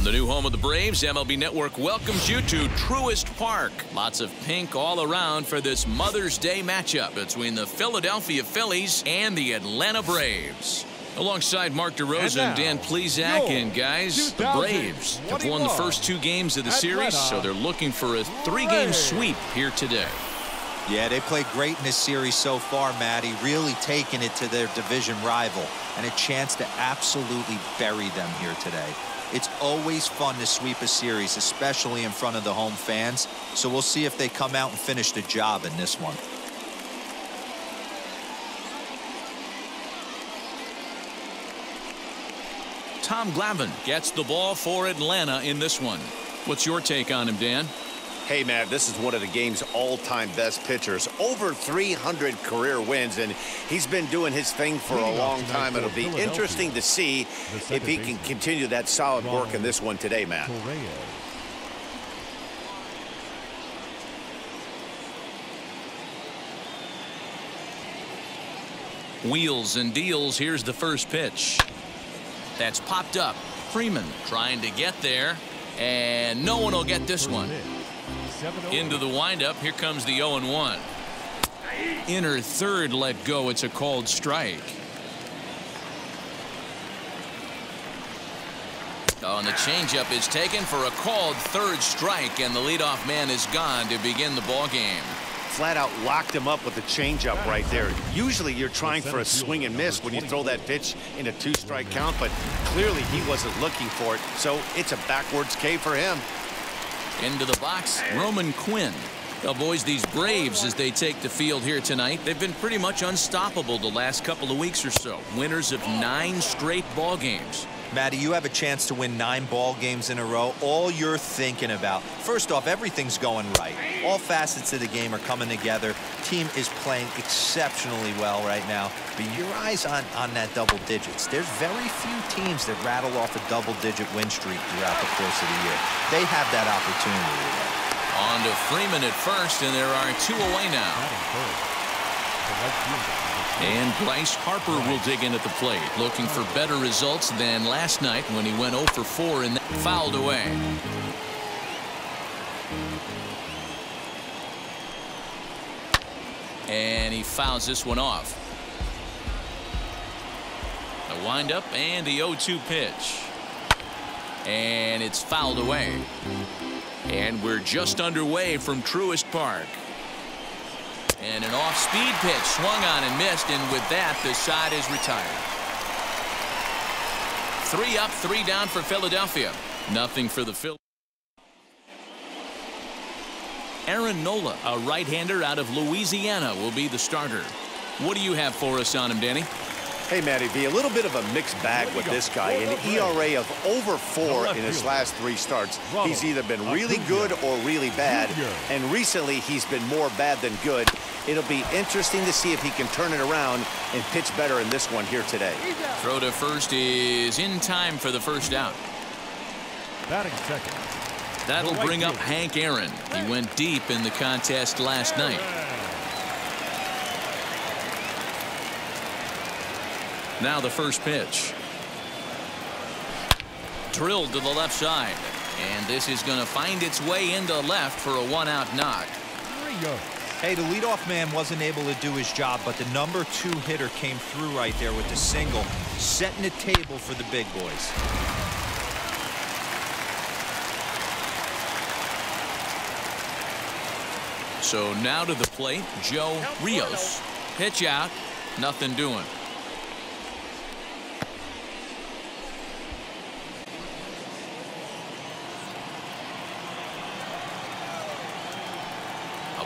From the new home of the Braves, MLB Network welcomes you to Truist Park. Lots of pink all around for this Mother's Day matchup between the Philadelphia Phillies and the Atlanta Braves. Alongside Mark DeRosa and Dan Plesac, and guys, the Braves have won the first 2 games of the series, so they're looking for a 3-game sweep here today. Yeah, they played great in this series so far, Matty, really taking it to their division rival, and a chance to absolutely bury them here today. It's always fun to sweep a series, especially in front of the home fans, so we'll see if they come out and finish the job in this one. Tom Glavin gets the ball for Atlanta in this one. What's your take on him, Dan? Hey, man, this is one of the game's all-time best pitchers. Over 300 career wins, and he's been doing his thing for a long time. It'll be interesting to see if he can continue that solid work in this one today, Matt. Wheels and deals. Here's the first pitch. That's popped up. Freeman trying to get there, and no one will get this one. Into the windup. Here comes the 0-1. Inner third let go. It's a called strike. Oh, and the changeup is taken for a called third strike, and the leadoff man is gone to begin the ball game. Flat out locked him up with the changeup right there. Usually you're trying for a swing and miss when you throw that pitch in a 2-strike count, but clearly he wasn't looking for it, so it's a backwards K for him. Into the box, Roman Quinn. Well, boys, these Braves, as they take the field here tonight, they've been pretty much unstoppable the last couple of weeks or so. Winners of 9 straight ball games. Matty, you have a chance to win 9 ball games in a row. All you're thinking about, first off, everything's going right. All facets of the game are coming together. Team is playing exceptionally well right now. But your eyes on that double digits. There's very few teams that rattle off a double-digit win streak throughout the course of the year. They have that opportunity. On to Freeman at first, and there are 2 away now. And Bryce Harper will dig in at the plate, looking for better results than last night when he went 0 for 4 and fouled away. And he fouls this one off. The windup and the 0-2 pitch. And it's fouled away. And we're just underway from Truist Park. And an off-speed pitch swung on and missed, and with that, the side is retired. 3 up, 3 down for Philadelphia. Nothing for the Phillies. Aaron Nola, a right-hander out of Louisiana, will be the starter. What do you have for us on him, Danny? Hey, Matty V, a little bit of a mixed bag with this guy. An ERA of over 4 in his last 3 starts. He's either been really good or really bad, and recently he's been more bad than good. It'll be interesting to see if he can turn it around and pitch better in this one here today. Throw to first is in time for the first out. Batting second. That'll bring up Hank Aaron. He went deep in the contest last night. Now the first pitch. Drilled to the left side. And this is going to find its way into left for a 1-out knock. Hey, the leadoff man wasn't able to do his job, but the number 2 hitter came through right there with the single, setting the table for the big boys. So now to the plate, Joe Rios. Pitch out, nothing doing.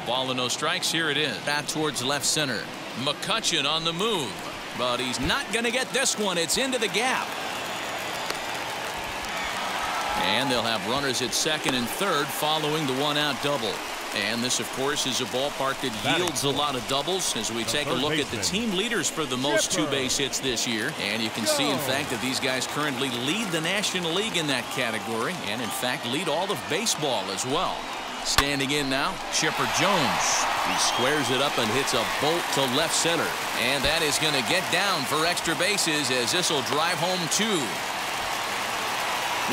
Ball and no strikes. Here it is. Back towards left center. Mccutchen on the move. But he's not going to get this one. It's into the gap. And they'll have runners at second and third following the 1-out double. And this, of course, is a ballpark that yields a lot of doubles as we take a look at the team leaders for the most 2-base hits this year. And you can see, in fact, that these guys currently lead the National League in that category and, in fact, lead all of baseball as well. Standing in now, Chipper Jones. He squares it up and hits a bolt to left center. And that is going to get down for extra bases as this will drive home 2.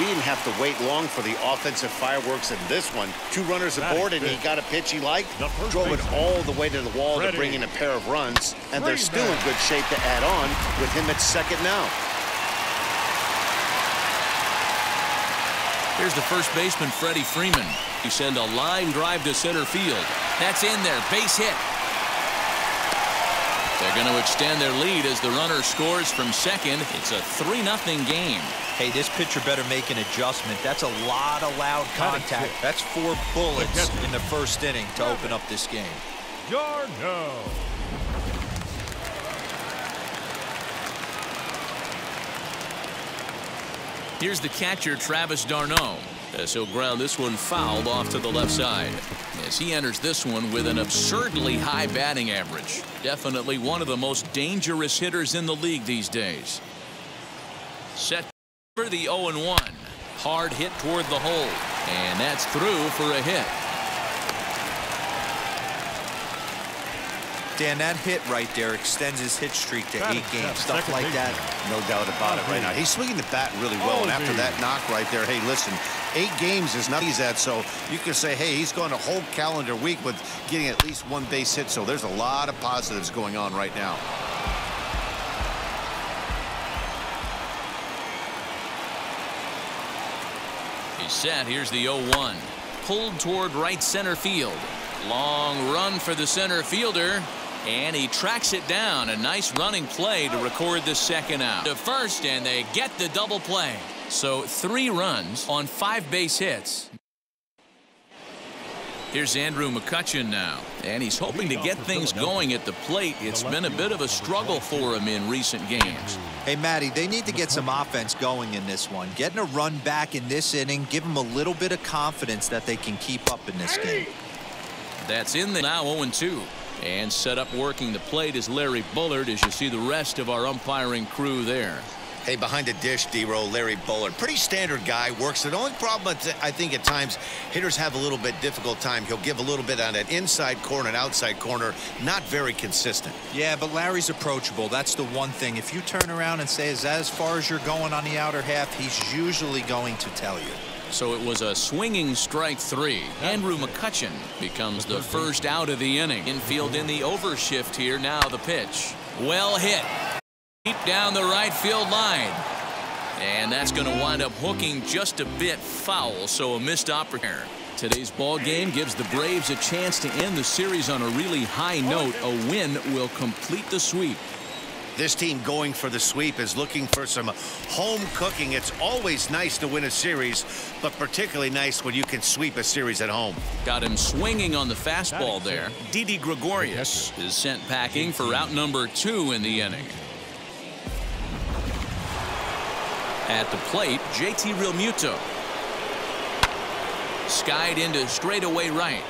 We didn't have to wait long for the offensive fireworks in this one. 2 runners aboard, and he got a pitch he liked. Drove it all the way to the wall to bring in a pair of runs. And they're still in good shape to add on with him at second now. Here's the first baseman, Freddie Freeman. You send a line drive to center field. That's in there. Base hit. They're going to extend their lead as the runner scores from second. It's a 3-0 game. Hey, this pitcher better make an adjustment. That's a lot of loud contact. That's 4 bullets in the first inning to open up this game. Jarno. Here's the catcher, Travis d'Arnaud, as he'll ground this one fouled off to the left side. As he enters this one with an absurdly high batting average. Definitely one of the most dangerous hitters in the league these days. Set for the 0-1. Hard hit toward the hole. And that's through for a hit. Dan, that hit right there extends his hit streak to 8 games. Stuff like that. No doubt about it right now. He's swinging the bat really well. And after that knock right there, hey, listen, 8 games is nothing. He's at, so you can say, hey, he's gone a whole calendar week with getting at least 1 base hit. So there's a lot of positives going on right now. He's set. Here's the 0-1. Pulled toward right center field. Long run for the center fielder. And he tracks it down. A nice running play to record the second out. To first, and they get the double play. So 3 runs on 5 base hits. Here's Andrew Mccutchen now. And he's hoping to get things going at the plate. It's been a bit of a struggle for him in recent games. Hey, Matty, they need to get some offense going in this one. Getting a run back in this inning, give them a little bit of confidence that they can keep up in this game. That's in there now. 0-2. And set up working the plate is Larry Bullard, as you see the rest of our umpiring crew there. Hey, behind the dish, D-Row, Larry Bullard. Pretty standard guy, works. The only problem, I think, at times, hitters have a little bit difficult time. He'll give a little bit on that inside corner and outside corner. Not very consistent. Yeah, but Larry's approachable. That's the one thing. If you turn around and say, is that as far as you're going on the outer half, he's usually going to tell you. So it was a swinging strike 3. Andrew Mccutchen becomes the first out of the inning. Infield in the overshift here. Now the pitch. Well hit. Deep down the right field line. And that's going to wind up hooking just a bit foul. So a missed opportunity. Today's ball game gives the Braves a chance to end the series on a really high note. A win will complete the sweep. This team going for the sweep is looking for some home cooking. It's always nice to win a series, but particularly nice when you can sweep a series at home. Got him swinging on the fastball there. Didi Gregorius is sent packing for out number 2 in the inning. At the plate, JT Realmuto. Skied into straightaway right.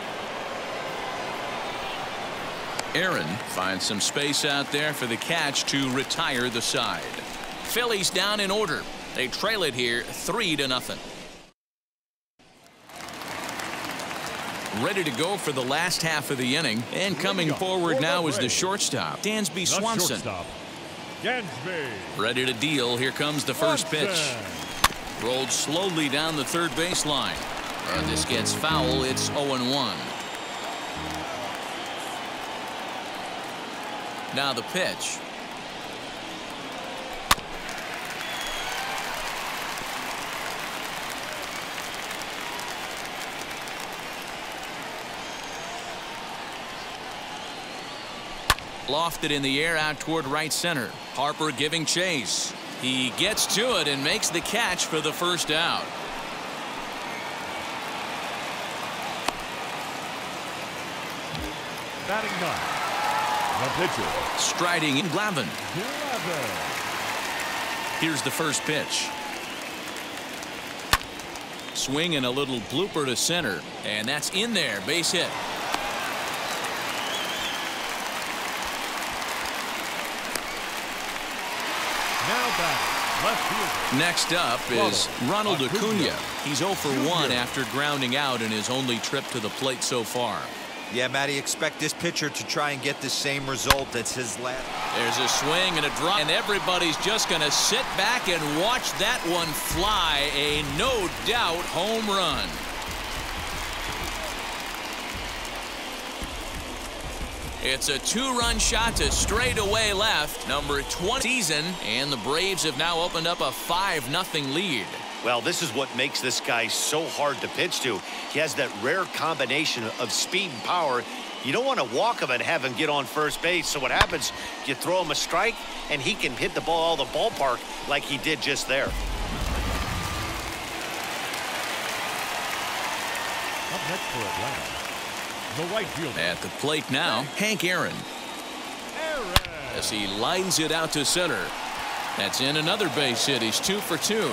Aaron finds some space out there for the catch to retire the side. Phillies down in order. They trail it here 3-0. Ready to go for the last half of the inning. And coming forward now is the shortstop, Dansby Swanson. Dansby. Ready to deal. Here comes the first pitch. Rolled slowly down the third baseline. And this gets foul. It's 0-1. Now the pitch. Lofted in the air out toward right center. Harper giving chase. He gets to it and makes the catch for the first out. Batting ninth, the pitcher. Striding in Glavin. Here's the first pitch. Swing and a little blooper to center. And that's in there. Base hit. Now batting, left fielder. Next up is Ronald Acuna. He's 0 for 1 after grounding out in his only trip to the plate so far. Yeah, Matty, expect this pitcher to try and get the same result. That's his last. There's a swing and a drop, and everybody's just going to sit back and watch that one fly. A no doubt home run. It's a 2-run shot to straightaway left, number 20 season, and the Braves have now opened up a 5-0 lead. Well, this is what makes this guy so hard to pitch to. He has that rare combination of speed and power. You don't want to walk him and have him get on first base. So what happens, you throw him a strike, and he can hit the ball out of the ballpark like he did just there. Up next for Atlanta, the right fielder. At the plate now, Hank Aaron. As he lines it out to center. That's in another base hit. He's 2 for 2.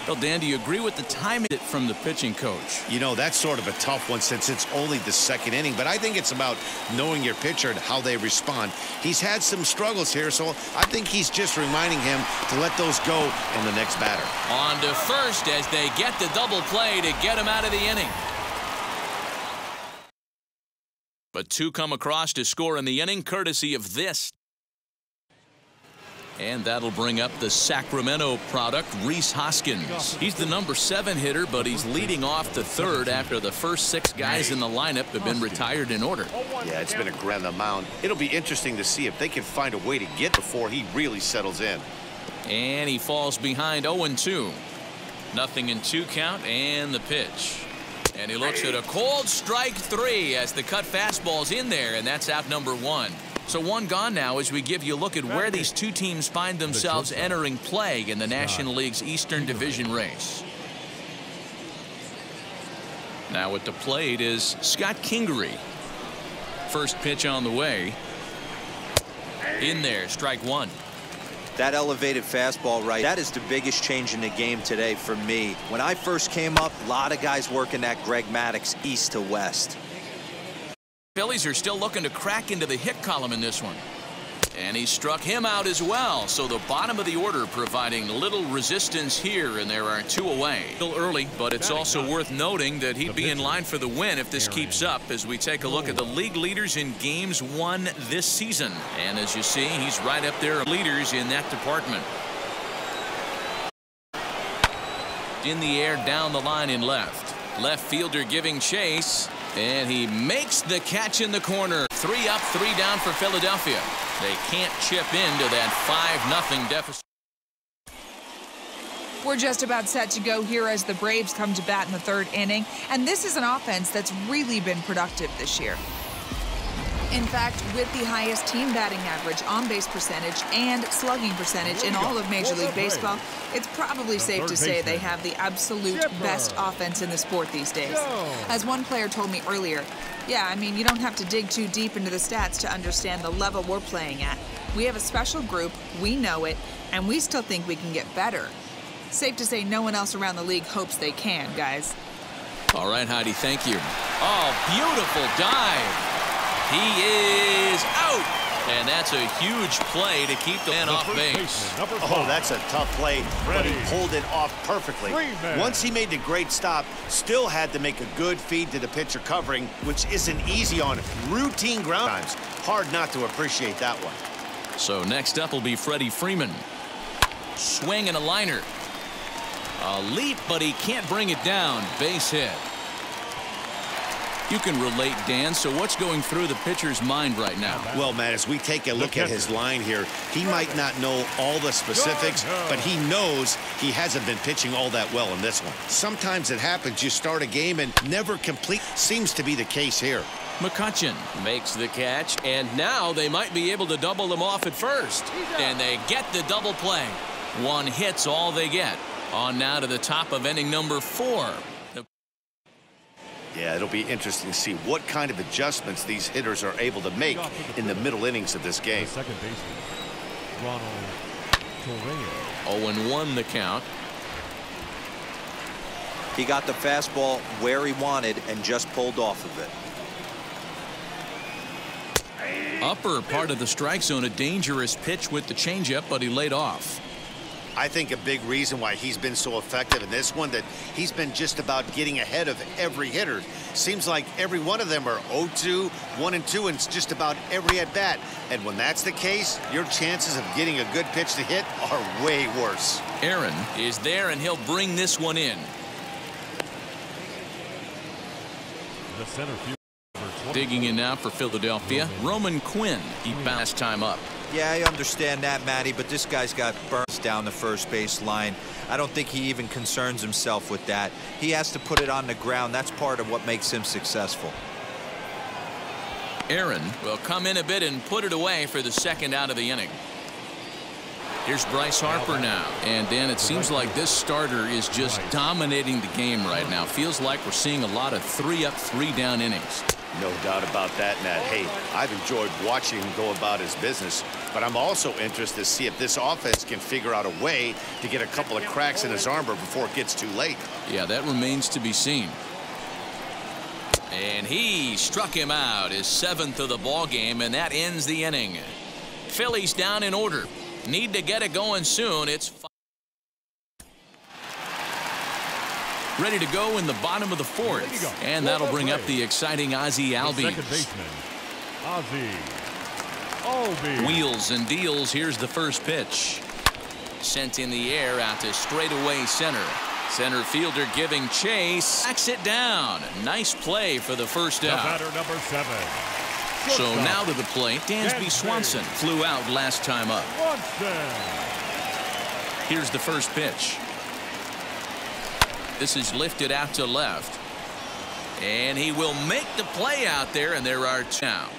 Well, Dan, do you agree with the timing from the pitching coach? You know, that's sort of a tough one since it's only the second inning, but I think it's about knowing your pitcher and how they respond. He's had some struggles here, so I think he's just reminding him to let those go in the next batter. On to first as they get the double play to get him out of the inning. But 2 come across to score in the inning, courtesy of this. And that'll bring up the Sacramento product, Reese Hoskins. He's the number 7 hitter, but he's leading off the third after the first 6 guys in the lineup have been retired in order. Yeah, it's been a grand amount. It'll be interesting to see if they can find a way to get before he really settles in. And he falls behind 0-2. 0-2 count and the pitch. And he looks at a cold strike 3 as the cut fastball's in there, and that's out number 1. So 1 gone now as we give you a look at where these 2 teams find themselves entering play in the National League's Eastern Division race. Now at the plate is Scott Kingery. First pitch on the way. In there, strike 1. That elevated fastball, right? That is the biggest change in the game today for me. When I first came up, a lot of guys working that Greg Maddux east to west. Phillies are still looking to crack into the hit column in this one. And he struck him out as well. So the bottom of the order providing little resistance here, and there are 2 away. Still early, but it's also worth noting that he'd be in line for the win if this keeps up as we take a look at the league leaders in games won this season. And as you see, he's right up there, leaders in that department. In the air, down the line in left. Left fielder giving chase. And he makes the catch in the corner. 3 up, 3 down for Philadelphia. They can't chip into that 5-0 deficit. We're just about set to go here as the Braves come to bat in the 3rd inning. And this is an offense that's really been productive this year. In fact, with the highest team batting average, on-base percentage, and slugging percentage in all of Major League Baseball, it's probably safe to say they have the absolute best offense in the sport these days. As one player told me earlier, yeah, I mean, you don't have to dig too deep into the stats to understand the level we're playing at. We have a special group, we know it, and we still think we can get better. Safe to say no one else around the league hopes they can, guys. All right, Heidi, thank you. Oh, beautiful dive. He is out. And that's a huge play to keep the man off base. Oh, that's a tough play, but he pulled it off perfectly. Freeman. Once he made the great stop, still had to make a good feed to the pitcher covering, which isn't easy on routine ground times. Hard not to appreciate that one. So next up will be Freddie Freeman. Swing and a liner. A leap, but he can't bring it down. Base hit. You can relate, Dan. So what's going through the pitcher's mind right now? Well, Matt, as we take a look at his line here, he might not know all the specifics, but he knows he hasn't been pitching all that well in this one. Sometimes it happens. You start a game and never complete. Seems to be the case here. Mccutchen makes the catch, and now they might be able to double them off at first. And they get the double play. One hit's all they get. On now to the top of inning number 4. Yeah, it'll be interesting to see what kind of adjustments these hitters are able to make in the middle innings of this game. Second baseman, Ronald Acuna. 0-1 the count. He got the fastball where he wanted and just pulled off of it. Upper part of the strike zone, a dangerous pitch with the changeup, but he laid off. I think a big reason why he's been so effective in this one, that he's been just about getting ahead of every hitter. Seems like every one of them are 0-2, 1-2, and it's just about every at bat. And when that's the case, your chances of getting a good pitch to hit are way worse. Aaron is there, and he'll bring this one in. The center field. Digging in now for Philadelphia, Roman Quinn. He passed time up. Yeah, I understand that, Matty, but this guy's got burns down the first base line. I don't think he even concerns himself with that. He has to put it on the ground. That's part of what makes him successful. Aaron will come in a bit and put it away for the second out of the inning. Here's Bryce Harper now. And, Dan, it seems like this starter is just dominating the game right now. Feels like we're seeing a lot of 3-up, 3-down innings. No doubt about that, Matt. Hey, I've enjoyed watching him go about his business, but I'm also interested to see if this offense can figure out a way to get a couple of cracks in his armor before it gets too late. Yeah, that remains to be seen. And he struck him out, his 7th of the ball game, and that ends the inning. Phillies down in order. Need to get it going soon. It's ready to go in the bottom of the 4th. And that'll bring up the exciting Ozzie Albies. Second baseman, Ozzie Albies. Wheels and deals. Here's the first pitch. Sent in the air out to straightaway center. Center fielder giving chase. Backs it down. Nice play for the first out. Batter number 7. So now to the plate, Dansby Swanson flew out last time up. Here's the first pitch. This is lifted out to left. And he will make the play out there, and there are 2 now.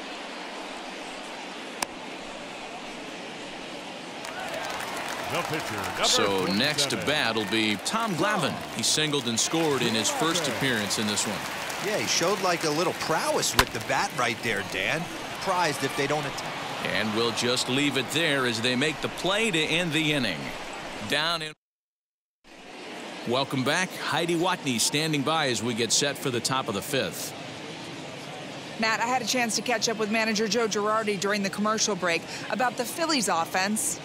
So next to bat will be Tom Glavin. He singled and scored in his first appearance in this one. Yeah, he showed like a little prowess with the bat right there, Dan. Surprised if they don't attack. And we'll just leave it there as they make the play to end the inning. Down in. Welcome back. Heidi Watney standing by as we get set for the top of the 5th. Matt, I had a chance to catch up with manager Joe Girardi during the commercial break about the Phillies offense.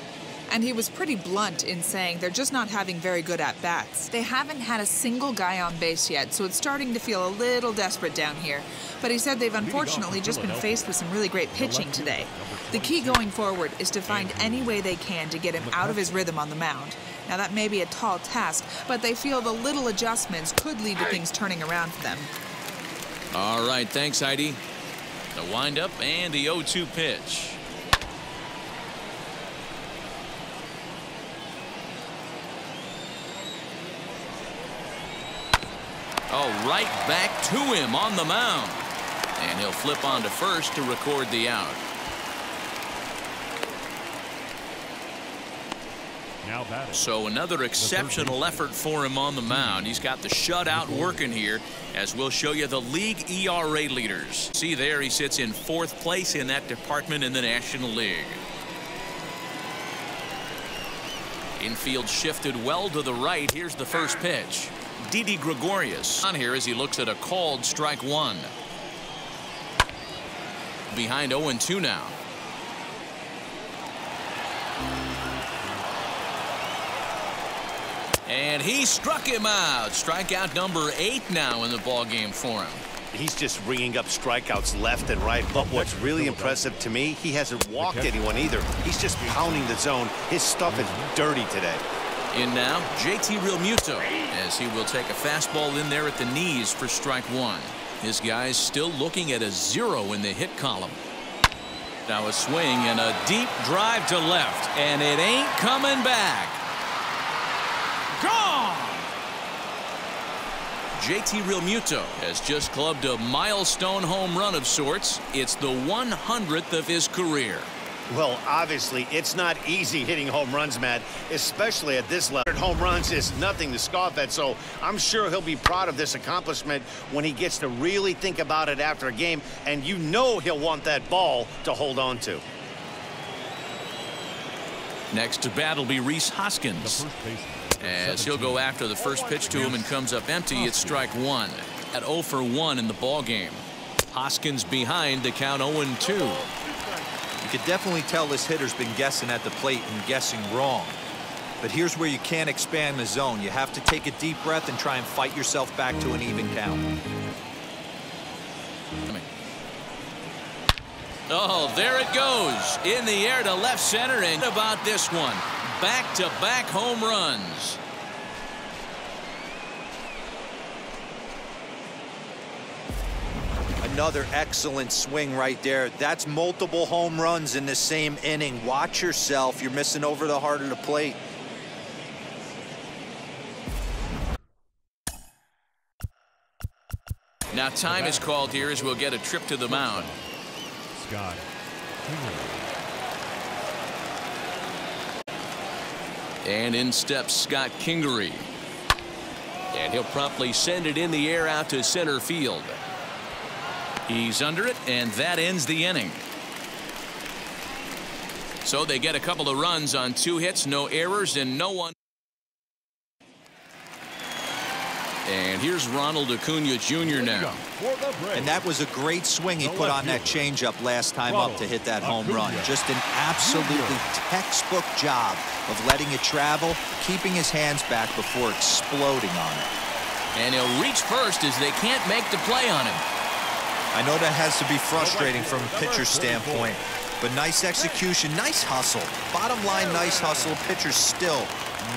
And he was pretty blunt in saying they're just not having very good at-bats. They haven't had a single guy on base yet, so it's starting to feel a little desperate down here. But he said they've unfortunately just been faced with some really great pitching today. The key going forward is to find any way they can to get him out of his rhythm on the mound. Now, that may be a tall task, but they feel the little adjustments could lead to things turning around for them. All right, thanks, Heidi. The windup and the 0-2 pitch. Oh, right back to him on the mound. And he'll flip on to first to record the out. Now batting. So another exceptional effort for him on the mound. He's got the shutout working here, as we'll show you the league ERA leaders. See there, he sits in 4th place in that department in the National League. Infield shifted well to the right. Here's the first pitch. Didi Gregorius on here as he looks at a called strike 1. Behind 0-2 now. And he struck him out. Strikeout number 8 now in the ball game for him. He's just ringing up strikeouts left and right. But what's really impressive to me, he hasn't walked anyone either. He's just pounding the zone. His stuff is dirty today. In now, JT Realmuto, as he will take a fastball in there at the knees for strike 1. His guy's still looking at a 0 in the hit column. Now a swing and a deep drive to left, and it ain't coming back. Gone! JT Realmuto has just clubbed a milestone home run of sorts. It's the 100th of his career. Well, obviously, it's not easy hitting home runs, Matt, especially at this level. Home runs is nothing to scoff at, so I'm sure he'll be proud of this accomplishment when he gets to really think about it after a game, and you know he'll want that ball to hold on to. Next to bat will be Reese Hoskins, as he'll go after the first pitch to him and comes up empty. It's strike 1 at 0 for 1 in the ball game. Hoskins behind the count 0-2. You could definitely tell this hitter's been guessing at the plate and guessing wrong. But here's where you can't expand the zone. You have to take a deep breath and try and fight yourself back to an even count. Oh, there it goes in the air to left center. And about this one, back-to-back home runs. Another excellent swing right there. That's multiple home runs in the same inning. Watch yourself. You're missing over the heart of the plate. Now time is called here as we'll get a trip to the mound. Scott. And in steps Scott Kingery. And he'll promptly send it in the air out to center field. He's under it, and that ends the inning. So they get a couple of runs on 2 hits, no errors, and no one. And here's Ronald Acuna Jr. now. And that was a great swing he put on that changeup last time up to hit that home run. Just an absolutely textbook job of letting it travel, keeping his hands back before exploding on it. And he'll reach first as they can't make the play on him. I know that has to be frustrating from a pitcher's standpoint, but nice execution, nice hustle. Bottom line, nice hustle. Pitcher's still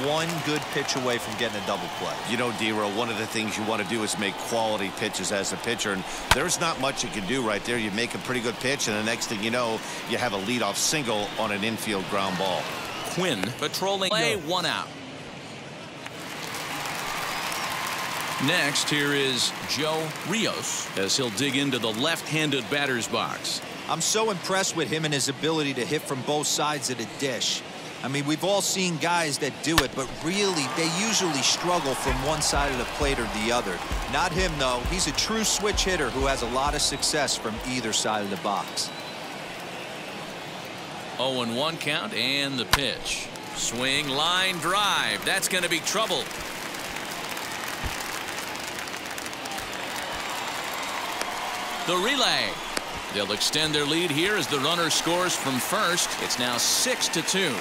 one good pitch away from getting a double play. You know, D-Row, one of the things you want to do is make quality pitches as a pitcher, and there's not much you can do right there. You make a pretty good pitch, and the next thing you know, you have a leadoff single on an infield ground ball. Quinn patrolling play, 1 out. Next, here is Joe Rios as he'll dig into the left-handed batter's box. I'm so impressed with him and his ability to hit from both sides of the dish. I mean, we've all seen guys that do it, but really, they usually struggle from one side of the plate or the other. Not him, though. He's a true switch hitter who has a lot of success from either side of the box. 0-1 count and the pitch. Swing, line drive. That's going to be trouble. The relay. They'll extend their lead here as the runner scores from first. It's now 6-2.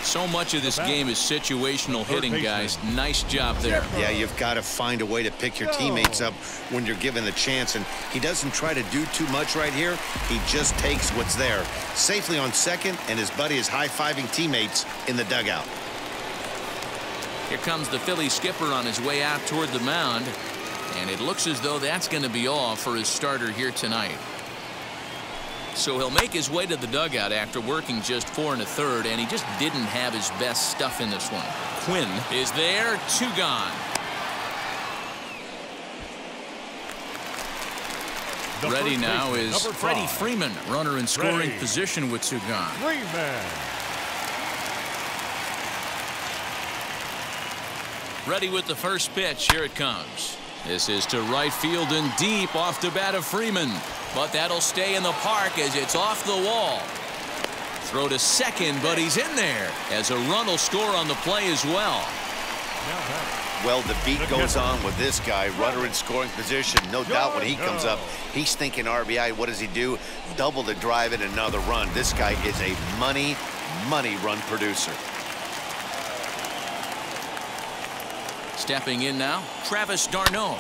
So much of this game is situational hitting, guys. Nice job there. Yeah, you've got to find a way to pick your teammates up when you're given the chance, and he doesn't try to do too much right here. He just takes what's there. Safely on second, and his buddy is high-fiving teammates in the dugout. Here comes the Philly skipper on his way out toward the mound. And it looks as though that's going to be all for his starter here tonight. So he'll make his way to the dugout after working just 4 1/3, and he just didn't have his best stuff in this one. Quinn is there, 2 gone. Ready now is Freddie Freeman, runner in scoring position with two gone. Freeman. Ready with the first pitch. Here it comes. This is to right field and deep off the bat of Freeman. But that'll stay in the park as it's off the wall. Throw to second, but he's in there as a run will score on the play as well. Well, the beat goes on with this guy, runner in scoring position. No doubt when he comes up, he's thinking RBI. What does he do? Double to drive in another run. This guy is a money run producer. Stepping in now, Travis d'Arnaud.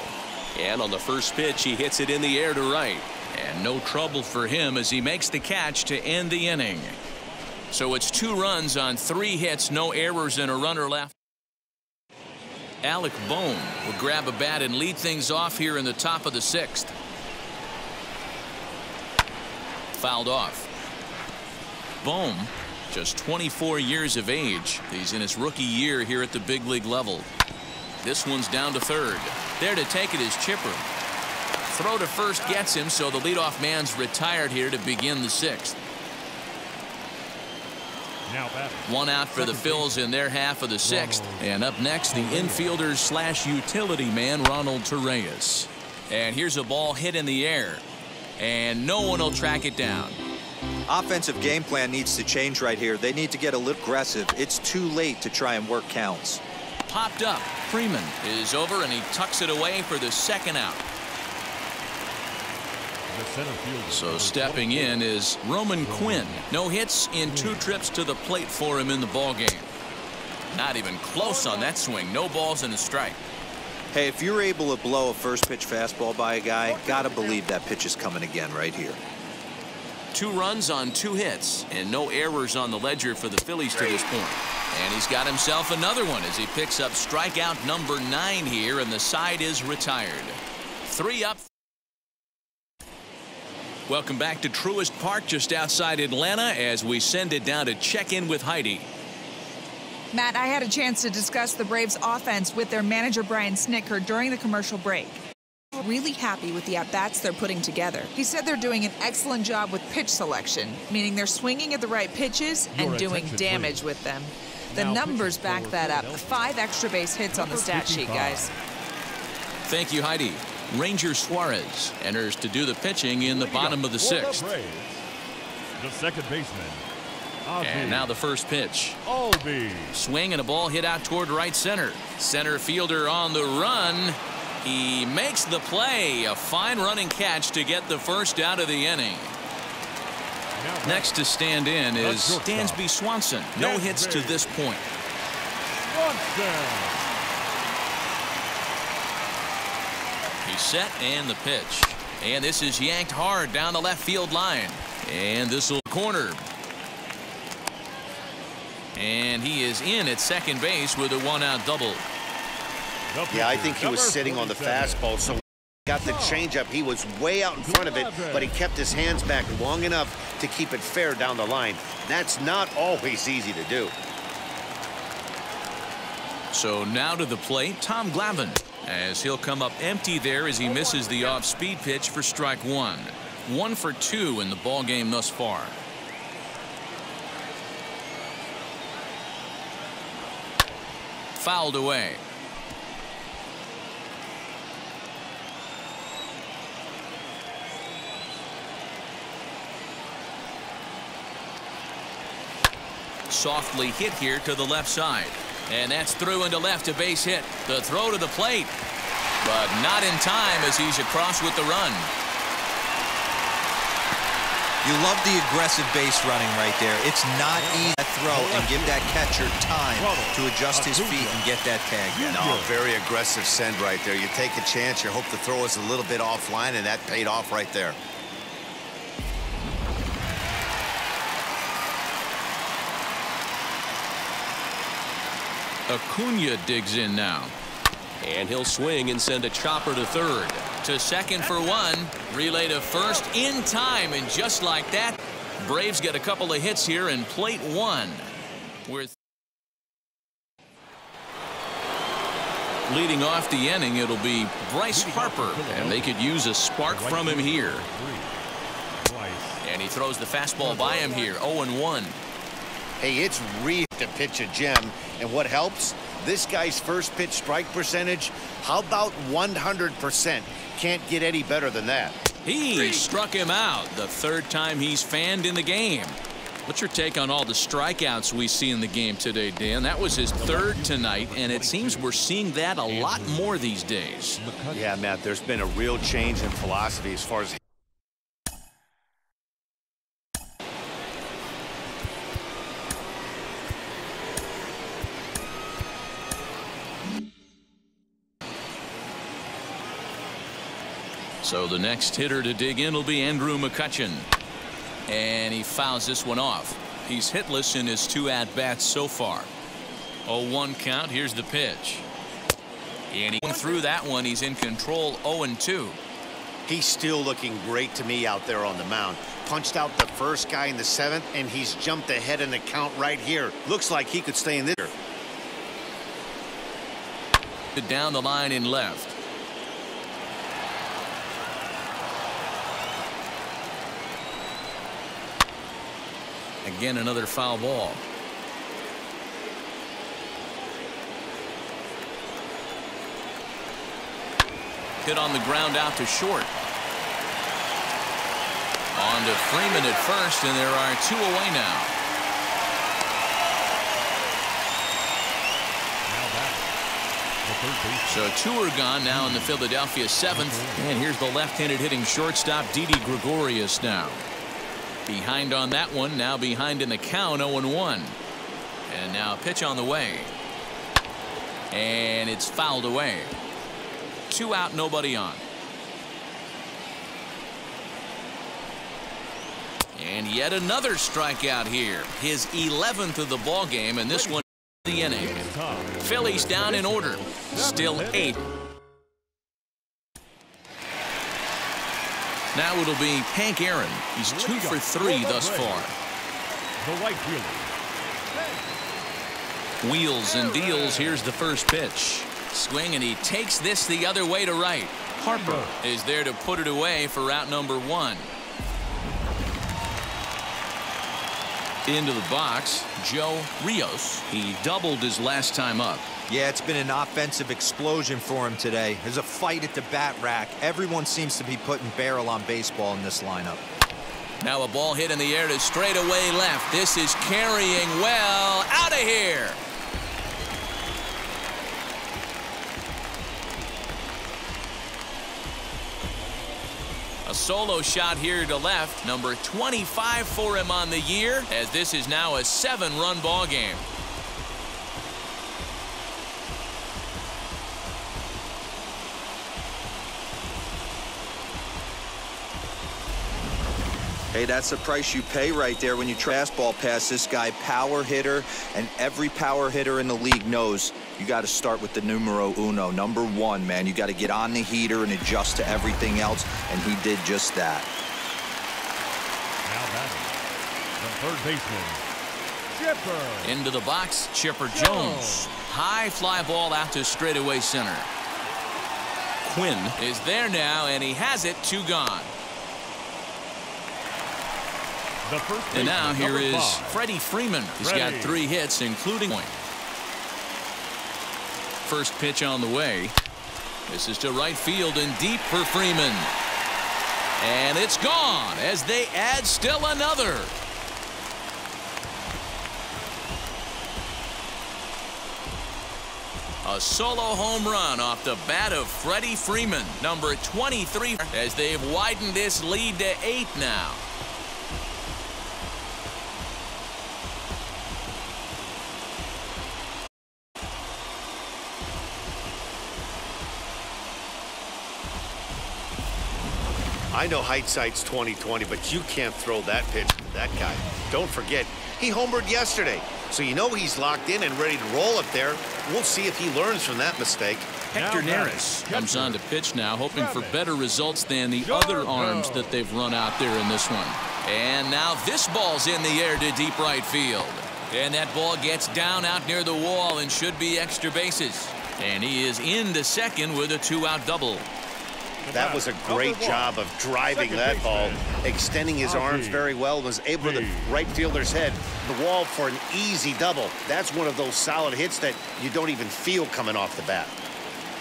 And on the first pitch, he hits it in the air to right. And no trouble for him as he makes the catch to end the inning. So it's 2 runs on 3 hits, no errors, and a runner left. Alec Bohm will grab a bat and lead things off here in the top of the 6th. Fouled off. Bohm, just 24 years of age. He's in his rookie year here at the big league level. This one's down to third. There to take it is Chipper. Throw to first gets him, so the leadoff man's retired here to begin the 6th. One out for the Phils in their half of the 6th. And up next, the infielder / utility man, Ronald Rios. And here's a ball hit in the air. And no one will track it down. Offensive game plan needs to change right here. They need to get a little aggressive. It's too late to try and work counts. Popped up. Freeman is over, and he tucks it away for the 2nd out. So stepping in is Roman Quinn. No hits in 2 trips to the plate for him in the ballgame. Not even close on that swing. No balls and a strike. Hey, if you're able to blow a first pitch fastball by a guy, gotta believe that pitch is coming again right here. 2 runs on 2 hits and no errors on the ledger for the Phillies to this point. And he's got himself another one as he picks up strikeout number 9 here, and the side is retired. 3 up. Welcome back to Truist Park just outside Atlanta as we send it down to check in with Heidi. Matt, I had a chance to discuss the Braves offense with their manager Brian Snitker during the commercial break. Really happy with the at-bats they're putting together. He said they're doing an excellent job with pitch selection, meaning they're swinging at the right pitches and doing damage with them. The numbers back that up. 5 extra base hits on the stat sheet, guys. Thank you, Heidi. Ranger Suarez enters to do the pitching in the bottom of the 6th. The second baseman. And now the first pitch. Swing and a ball hit out toward right center. Center fielder on the run. He makes the play. A fine running catch to get the first out of the inning. Next to stand in is Dansby Swanson. No hits to this point. He's set and the pitch. And this is yanked hard down the left field line. And this will corner. And he is in at second base with a 1-out double. Yeah, I think he was sitting on the fastball, so when he got the changeup, he was way out in front of it, but he kept his hands back long enough to keep it fair down the line. That's not always easy to do. So now to the plate, Tom Glavin, as he'll come up empty there as he misses the off-speed pitch for strike 1. 1 for 2 in the ball game thus far. Fouled away. Softly hit here to the left side. And that's through into left, a base hit. The throw to the plate. But not in time as he's across with the run. You love the aggressive base running right there. It's not easy to throw and give that catcher time to adjust his feet and get that tag. No, very aggressive send right there. You take a chance, you hope the throw is a little bit offline, and that paid off right there. Acuna digs in now. And he'll swing and send a chopper to third. To second for 1. Relay to first in time. And just like that, Braves get a couple of hits here in plate 1. Leading off the inning, it'll be Bryce Harper, and they could use a spark from him here. And he throws the fastball by him here, 0-1. Hey, it's Reese to pitch a gem, and what helps? This guy's first pitch strike percentage, how about 100%? Can't get any better than that. He struck him out the third time he's fanned in the game. What's your take on all the strikeouts we see in the game today, Dan? That was his third tonight, and it seems we're seeing that a lot more these days. Yeah, Matt, there's been a real change in philosophy as far as so the next hitter to dig in will be Mccutchen. And he fouls this one off. He's hitless in his 2 at-bats so far. 0-1 count. Here's the pitch. And he threw that one. He's in control, 0-2. he's still looking great to me out there on the mound. Punched out the first guy in the 7th, and he's jumped ahead in the count right here. Looks like he could stay in this. Down the line in left. Again, another foul ball. Hit on the ground out to short. On to Freeman at first, and there are 2 away now. So 2 are gone now in the Philadelphia 7th. And here's the left-handed hitting shortstop, Didi Gregorius now. Behind on that one, now behind in the count, 0-1. And now a pitch on the way. And it's fouled away. 2 out, nobody on. And yet another strikeout here. His 11th of the ball game, and this one the inning. Phillies down in order. Still 8. Now it'll be Hank Aaron. He's 2 for 3 thus far. The right fielder. Wheels and deals. Here's the first pitch. Swing, and he takes this the other way to right. Harper is there to put it away for out number 1. Into the box, Joe Rios. He doubled his last time up. Yeah, it's been an offensive explosion for him today. There's a fight at the bat rack. Everyone seems to be putting barrel on baseball in this lineup. Now a ball hit in the air to straightaway left. This is carrying well. Out of here. A solo shot here to left. Number 25 for him on the year, as this is now a 7-run ball game. Hey, that's the price you pay right there when you fastball past this guy. Power hitter, and every power hitter in the league knows you got to start with the numero uno, number 1, man. You got to get on the heater and adjust to everything else, and he did just that. Now batting, the third baseman, Chipper. Into the box, Chipper Jones. High fly ball out to straightaway center. Quinn is there now, and he has it. 2 gone. And now here is Freddie Freeman. He's got 3 hits, including one. First pitch on the way. This is to right field and deep for Freeman. And it's gone as they add still another. A solo home run off the bat of Freddie Freeman, number 23, as they've widened this lead to 8 now. I know hindsight's 20/20, but you can't throw that pitch to that guy. Don't forget, he homered yesterday, so you know he's locked in and ready to roll up there. We'll see if he learns from that mistake. Hector Neris comes on to pitch now, hoping for better results than the other arms that they've run out there in this one. And now this ball's in the air to deep right field. And that ball gets down out near the wall and should be extra bases. And he is into second with a 2-out double. That was a great job of driving that ball, extending his arms very well, was able to right fielder's head the wall for an easy double. That's one of those solid hits that you don't even feel coming off the bat.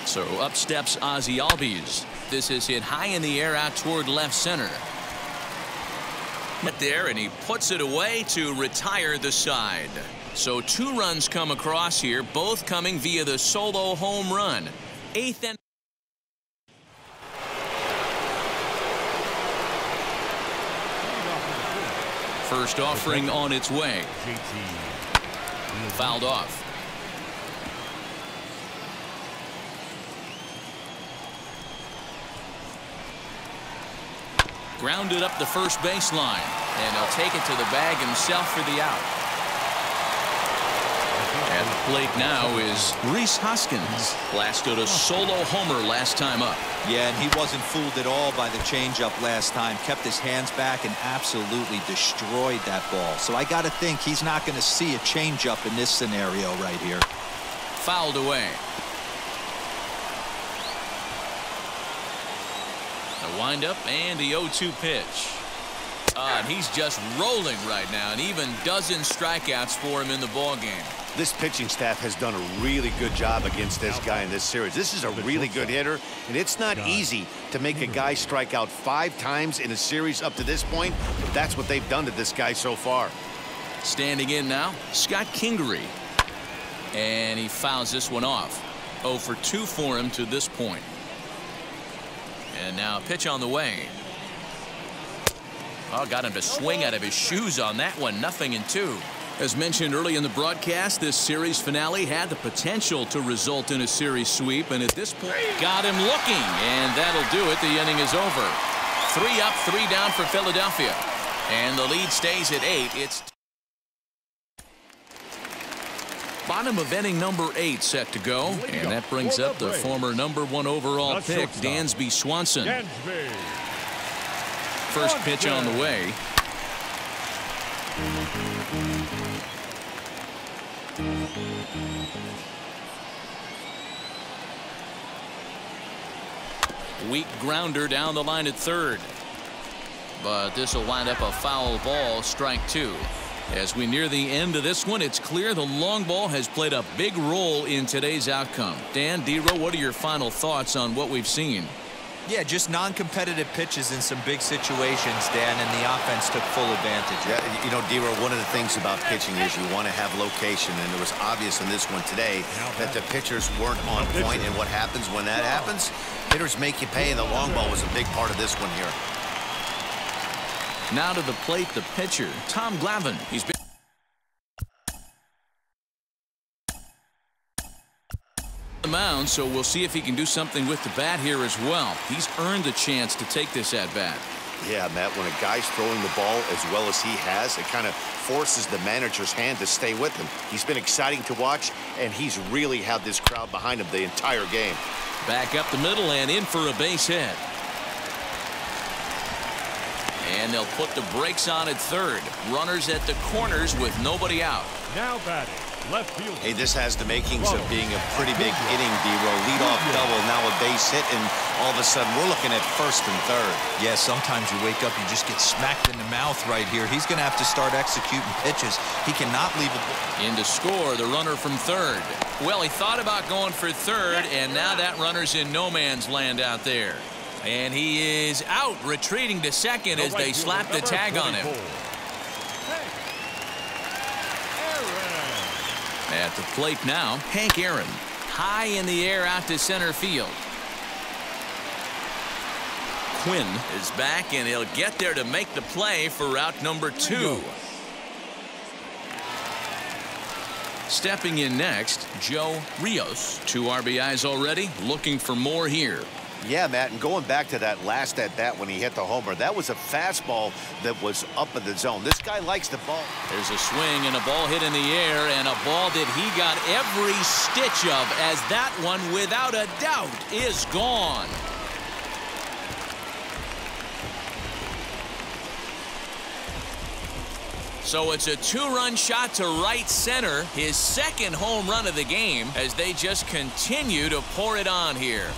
So up steps Ozzie Albies. This is hit high in the air out toward left center. There, and he puts it away to retire the side. So 2 runs come across here, both coming via the solo home run. 8th and first offering on its way. Fouled off. Grounded up the first baseline, and he'll take it to the bag himself for the out. At the plate now is Reese Hoskins. Blasted a solo homer last time up. Yeah, and he wasn't fooled at all by the changeup last time. Kept his hands back and absolutely destroyed that ball. So I got to think he's not going to see a changeup in this scenario right here. Fouled away. The windup and the 0-2 pitch. And he's just rolling right now, and even dozen strikeouts for him in the ball game. This pitching staff has done a really good job against this guy in this series. This is a really good hitter, and it's not easy to make a guy strike out 5 times in a series up to this point, but that's what they've done to this guy so far. Standing in now, Scott Kingery. And he fouls this one off. 0 for 2 for him to this point. And now a pitch on the way. Oh, got him to swing out of his shoes on that one. 0-2. As mentioned early in the broadcast, this series finale had the potential to result in a series sweep, and at this point got him looking, and that'll do it. The inning is over. 3 up, 3 down for Philadelphia, and the lead stays at 8. It's bottom of inning number 8 set to go, and that brings up the former #1 overall pick, Dansby Swanson. First pitch on the way. Weak grounder down the line at third. But this will wind up a foul ball, strike 2. As we near the end of this one, it's clear the long ball has played a big role in today's outcome. Dan, D-Row, what are your final thoughts on what we've seen? Yeah, just non-competitive pitches in some big situations, Dan, and the offense took full advantage. Yeah, you know, D-Row, one of the things about pitching is you want to have location, and it was obvious in this one today that the pitchers weren't on point, and what happens when that happens? Hitters make you pay, and the long ball was a big part of this one here. Now to the plate, the pitcher, Tom Glavin. He's been the mound, so we'll see if he can do something with the bat here as well. He's earned the chance to take this at bat. Yeah, Matt, when a guy's throwing the ball as well as he has, it kind of forces the manager's hand to stay with him. He's been exciting to watch, and he's really had this crowd behind him the entire game. Back up the middle and in for a base hit. And they'll put the brakes on at third. Runners at the corners with nobody out. Now batting, left field. Hey, this has the makings of being a pretty big inning, D-Row. Leadoff double, now a base hit, and all of a sudden we're looking at first and third. Yeah, sometimes you wake up, you just get smacked in the mouth right here. He's going to have to start executing pitches. He cannot leave a... In to score, the runner from third. Well, he thought about going for third, and now that runner's in no man's land out there. And he is out, retreating to second as they slap the tag on him. At the plate now, Hank Aaron. High in the air out to center field. Quinn is back, and he'll get there to make the play for route number 2. Stepping in next, Joe Rios. 2 RBIs already, looking for more here. Yeah, Matt, and going back to that last at-bat when he hit the homer, that was a fastball that was up in the zone. This guy likes the ball. There's a swing and a ball hit in the air, and a ball that he got every stitch of, as that one, without a doubt, is gone. So it's a two-run shot to right center, his second home run of the game, as they just continue to pour it on here.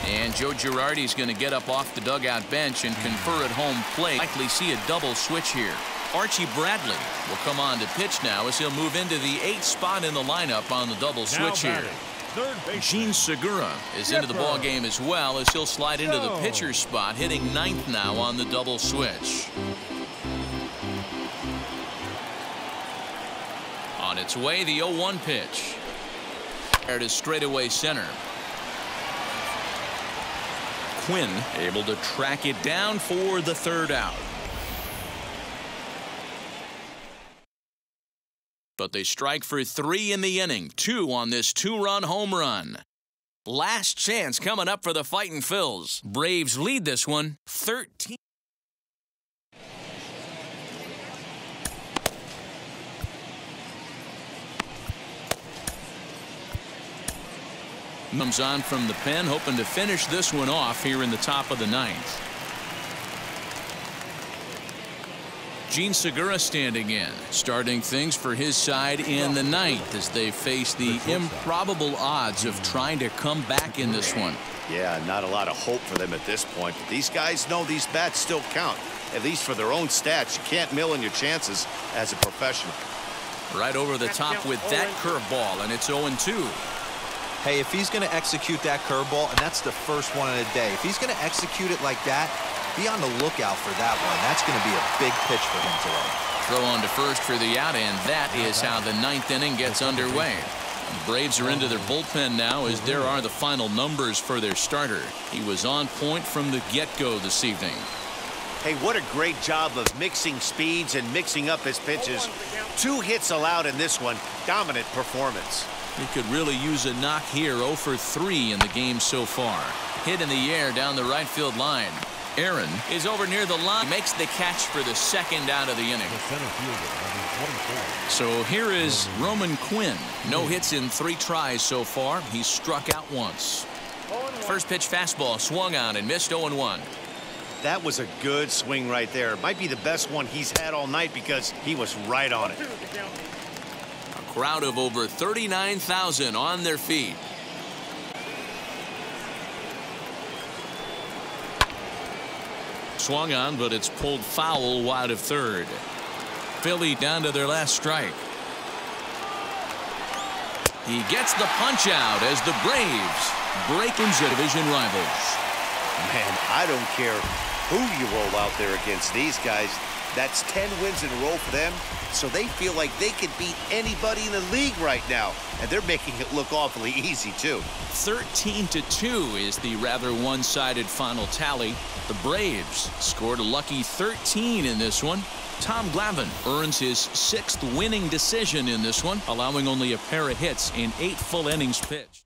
And Joe Girardi's going to get up off the dugout bench and confer at home plate. Likely see a double switch here. Archie Bradley will come on to pitch now as he'll move into the 8th spot in the lineup on the double switch here. Gene Segura is into the ball game as well as he'll slide into the pitcher's spot, hitting 9th now on the double switch. On its way, the 0-1 pitch. There to straightaway center. Quinn able to track it down for the 3rd out. But they strike for 3 in the inning, 2 on this 2-run home run. Last chance coming up for the Fightin' Phils. Braves lead this one 13. Comes on from the pen, hoping to finish this one off here in the top of the 9th. Gene Segura standing in, starting things for his side in the 9th as they face the improbable odds of trying to come back in this one. Yeah, not a lot of hope for them at this point, but these guys know these bats still count, at least for their own stats. You can't mill in your chances as a professional. Right over the top with that curveball, and it's 0-2. Hey, if he's going to execute that curveball, and that's the first one of the day, if he's going to execute it like that, be on the lookout for that one. That's going to be a big pitch for him today. Throw on to first for the out, and that is how the 9th inning gets underway. The Braves are into their bullpen now as there are the final numbers for their starter. He was on point from the get-go this evening. Hey, what a great job of mixing speeds and mixing up his pitches. 2 hits allowed in this one. Dominant performance. He could really use a knock here. 0 for 3 in the game so far. Hit in the air down the right field line. Aaron is over near the line. Makes the catch for the 2nd out of the inning. So here is Roman Quinn. No hits in 3 tries so far. He's struck out once. First pitch fastball swung on and missed 0-1. That was a good swing right there. It might be the best one he's had all night because he was right on it. Crowd of over 39,000 on their feet. Swung on, but it's pulled foul wide of 3rd. Philly down to their last strike. He gets the punch out as the Braves break into division rivals. Man, I don't care who you roll out there against these guys. That's 10 wins in a row for them, so they feel like they could beat anybody in the league right now, and they're making it look awfully easy, too. 13-2 is the rather one-sided final tally. The Braves scored a lucky 13 in this one. Tom Glavin earns his 6th winning decision in this one, allowing only a pair of hits in 8 full innings pitched.